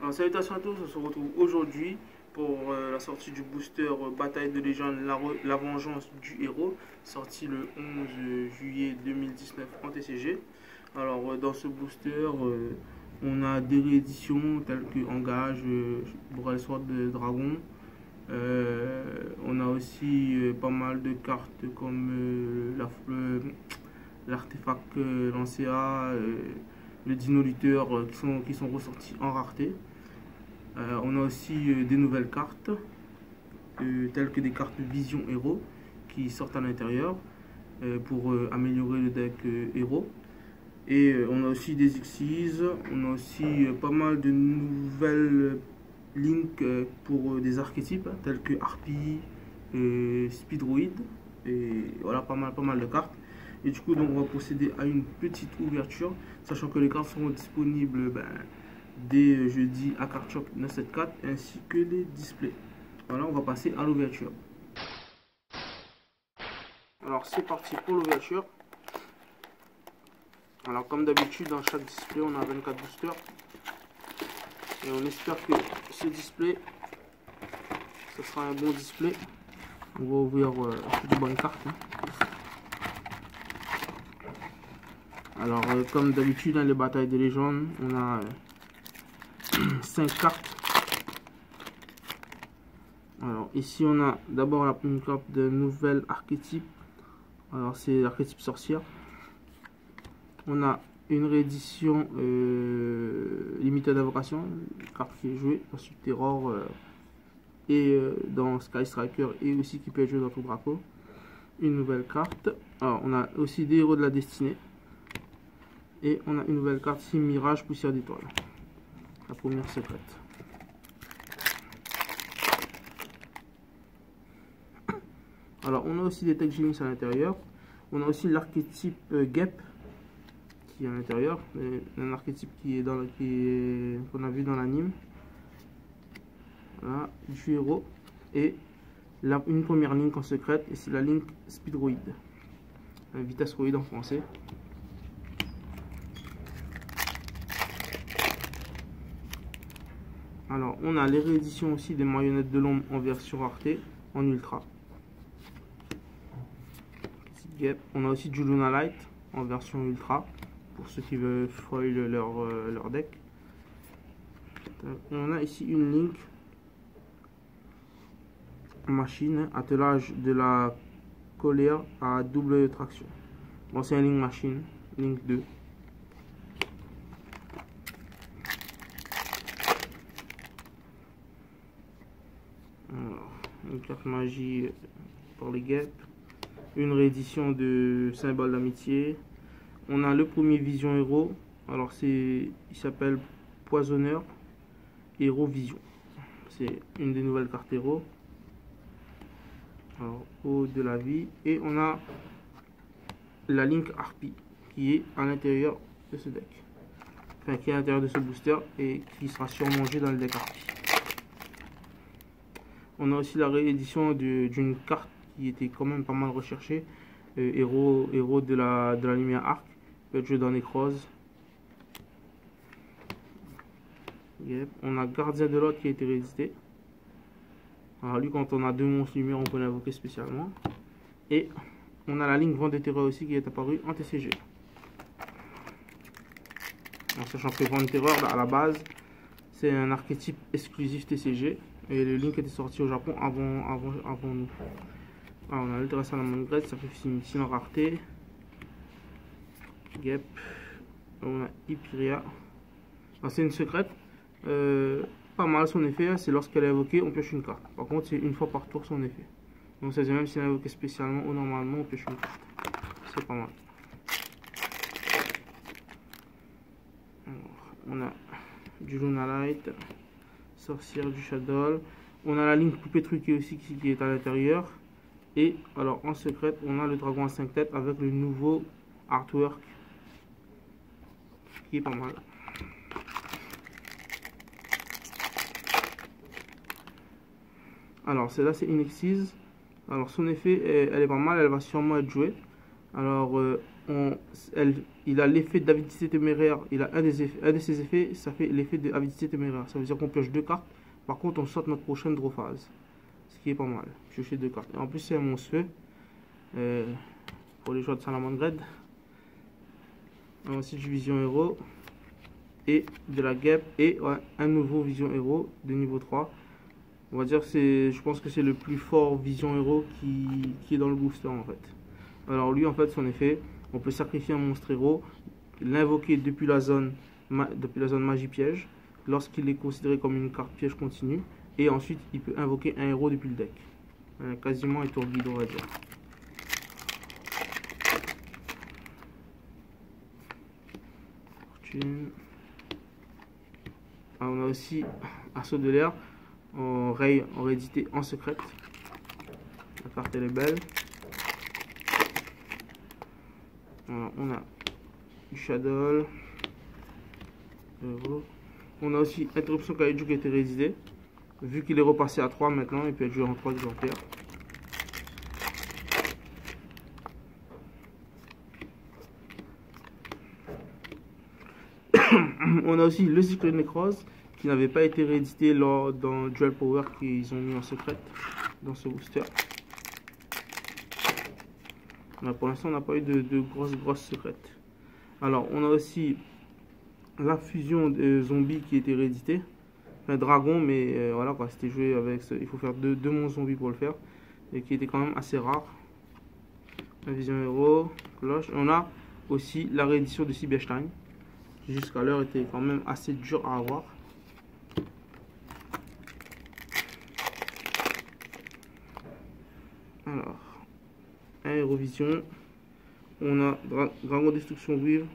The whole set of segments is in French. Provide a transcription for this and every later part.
Alors, salutations à tous, on se retrouve aujourd'hui pour la sortie du booster Bataille de légende La Vengeance du Héros, sorti le 11 juillet 2019 en TCG. Alors, dans ce booster, on a des rééditions telles que Engage, Braille Sword de Dragon. On a aussi pas mal de cartes comme l'artefact Lancea, le Dino Lutteur qui sont ressortis en rareté. On a aussi des nouvelles cartes telles que des cartes Vision Héros qui sortent à l'intérieur pour améliorer le deck héros. Et on a aussi des Xyz, on a aussi pas mal de nouvelles links pour des archétypes tels que Harpie, Speedroid, et voilà, pas mal de cartes. Et du coup, donc, on va procéder à une petite ouverture, sachant que les cartes seront disponibles dès jeudi à Card Shop 974 ainsi que les displays. Voilà, on va passer à l'ouverture. Alors, c'est parti pour l'ouverture. Alors, comme d'habitude, dans chaque display, on a 24 boosters. Et on espère que ce display, ce sera un bon display. On va ouvrir de bonnes cartes. Alors, comme d'habitude, dans les batailles de légende, on a 5 cartes. Alors, ici, on a d'abord une carte de nouvelle archétype. Alors, c'est l'archétype sorcière. On a une réédition limitée d'invocation, carte qui est jouée, ensuite Terror et dans Sky Striker et aussi qui peut être jouée dans tout Draco. Une nouvelle carte. Alors, on a aussi des héros de la destinée. Et on a une nouvelle carte ici, Mirage Poussière d'étoiles. La première secrète. Alors, on a aussi des Tech Genius à l'intérieur. On a aussi l'archétype Gep qui est à l'intérieur. Un archétype qu'on a vu dans l'anime. Voilà, du héros. Et une première link en secrète. Et c'est la link Speedroid. Vitesse Roid en français. Alors, on a les rééditions aussi des marionnettes de l'ombre en version rareté, en ultra. On a aussi du Luna Light en version ultra, pour ceux qui veulent foil leur deck. Et on a ici une link machine, attelage de la colère à double traction. Bon, c'est un link machine, link 2. Alors, une carte magie pour les guêpes. Une réédition de Symbole d'amitié. On a le premier Vision Héros. Alors il s'appelle Poisonneur Héros Vision. C'est une des nouvelles cartes héros. Alors, Eau de la vie. Et on a la Link Harpie qui est à l'intérieur de ce deck. Enfin, qui est à l'intérieur de ce booster et qui sera surmangé dans le deck Harpie. On a aussi la réédition d'une carte qui était quand même pas mal recherchée. Héros de la lumière arc. Peut être joué dans Necrose. Yep. On a Gardien de l'autre qui a été réédité. Alors lui, quand on a deux monstres lumière, on peut l'invoquer spécialement. Et on a la ligne Vent de Terreur aussi qui est apparue en TCG. En sachant que Vent de Terreur, à la base, c'est un archétype exclusif TCG. Et le link était sorti au Japon avant nous. Alors, on a l'Ultra Salamandre Grade, ça fait une en rareté. Gep. On a Hyperia. C'est une secrète. Pas mal son effet, c'est lorsqu'elle est invoquée, on pioche une carte. Par contre, c'est une fois par tour son effet. Donc, ça veut dire même si elle est invoquée spécialement ou normalement, on pioche une carte. C'est pas mal. Alors, on a du Luna Light, Sorcière du Shadow. On a la ligne Poupée Truquée aussi qui est à l'intérieur. Et alors en secrète, on a le dragon à 5 têtes avec le nouveau artwork qui est pas mal. Alors celle-là c'est une Xyz. Alors son effet, elle est pas mal, elle va sûrement être jouée. Alors il a l'effet d'avidité téméraire. Il a un de ses effets, ça fait l'effet d'avidité téméraire. Ça veut dire qu'on pioche 2 cartes. Par contre, on saute notre prochaine draw phase. Ce qui est pas mal. Piocher 2 cartes. Et en plus, c'est un monstre pour les joueurs de Salamandre Red. On a aussi du Vision Héros. Et de la guêpe. Et ouais, un nouveau Vision Héros de niveau 3. On va dire que je pense que c'est le plus fort Vision Héros qui est dans le booster en fait. Alors lui en fait son effet, on peut sacrifier un monstre héros, l'invoquer depuis la zone magie piège, lorsqu'il est considéré comme une carte piège continue, et ensuite il peut invoquer un héros depuis le deck. Quasiment un tour guide on va dire. Ah, on a aussi Assaut de l'air. En réédité en secrète. La carte elle est belle. Alors, on a du Shadow. On a aussi Interruption Kaiju qui a été réédité. Vu qu'il est repassé à 3 maintenant, il peut être joué en 3 exemplaires. On a aussi le Cyclone Necrose qui n'avait pas été réédité dans Dual Power qu'ils ont mis en secret dans ce booster. Là, pour l'instant on n'a pas eu de grosses secrètes. Alors on a aussi la fusion de zombies qui a été réédité. Un dragon, mais voilà quoi, c'était joué avec il faut faire deux monstres zombies pour le faire. Et qui était quand même assez rare. La vision héros, cloche. On a aussi la réédition de Sibelstein, qui jusqu'à l'heure était quand même assez dur à avoir. Alors, un Hérovision. On a Dragon Destruction Weave.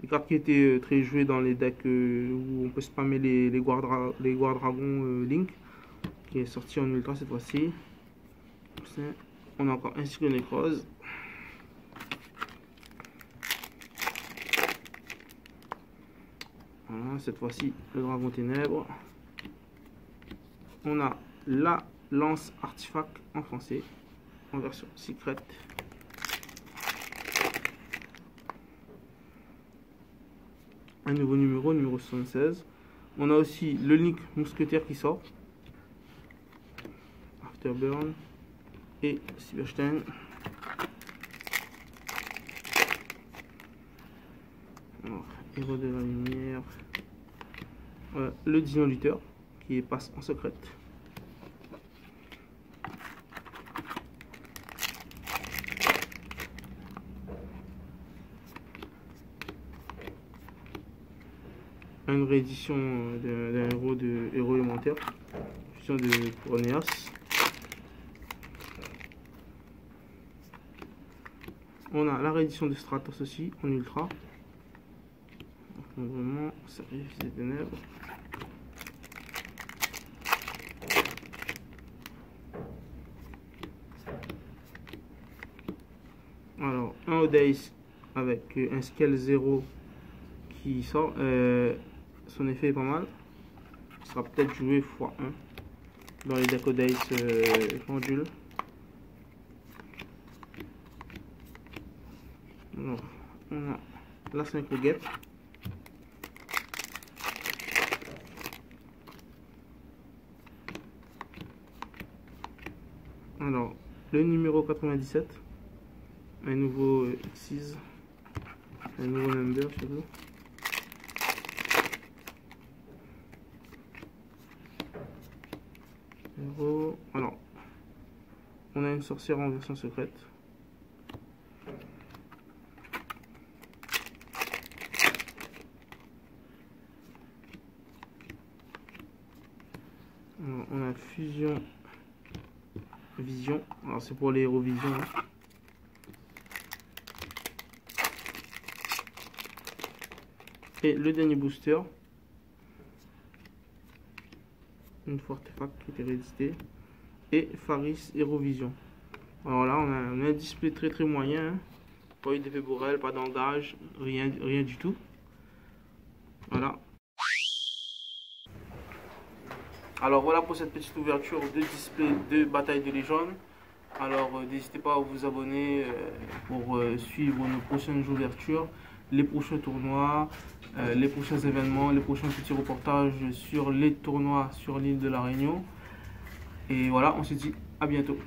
Les cartes qui étaient très jouées dans les decks où on peut spammer les Guard Dragons Link. Qui est sorti en ultra cette fois-ci. On a encore un Cyclone Necrose. Voilà, cette fois-ci le Dragon Ténèbres. On a la Lance Artefact en français, en version secrète. Un nouveau numéro 76. On a aussi le Link Mousquetaire qui sort. Afterburn. Et Sibelstein. Alors, héros de la lumière. Voilà, le Dino Lutteur qui passe en secrète. Une réédition d'un héros élémentaire. Fusion de Proneas. On a la réédition de Stratos aussi en ultra. Donc, vraiment, Sacrifice des Ténèbres. Alors, un Odace avec un Scale 0 qui sort. Son effet est pas mal. Il sera peut-être joué x1 dans les decks Odace pendule. Alors, on a la synchro guêpe. Alors, le numéro 97, un nouveau Xyz, un nouveau number surtout. Alors, on a une sorcière en version secrète. Alors, on a fusion vision. Alors c'est pour les Hérovision. Hein. Et le dernier booster. Une forte artefact qui était réédité. Et Faris Hérovision. Alors là on a un display très moyen. Hein. Pas eu d'effet bourrel, pas d'engage, rien du tout. Voilà. Alors voilà pour cette petite ouverture de display de Bataille de Légende. Alors n'hésitez pas à vous abonner pour suivre nos prochaines ouvertures, les prochains tournois, les prochains événements, les prochains petits reportages sur les tournois sur l'île de la Réunion. Et voilà, on se dit à bientôt.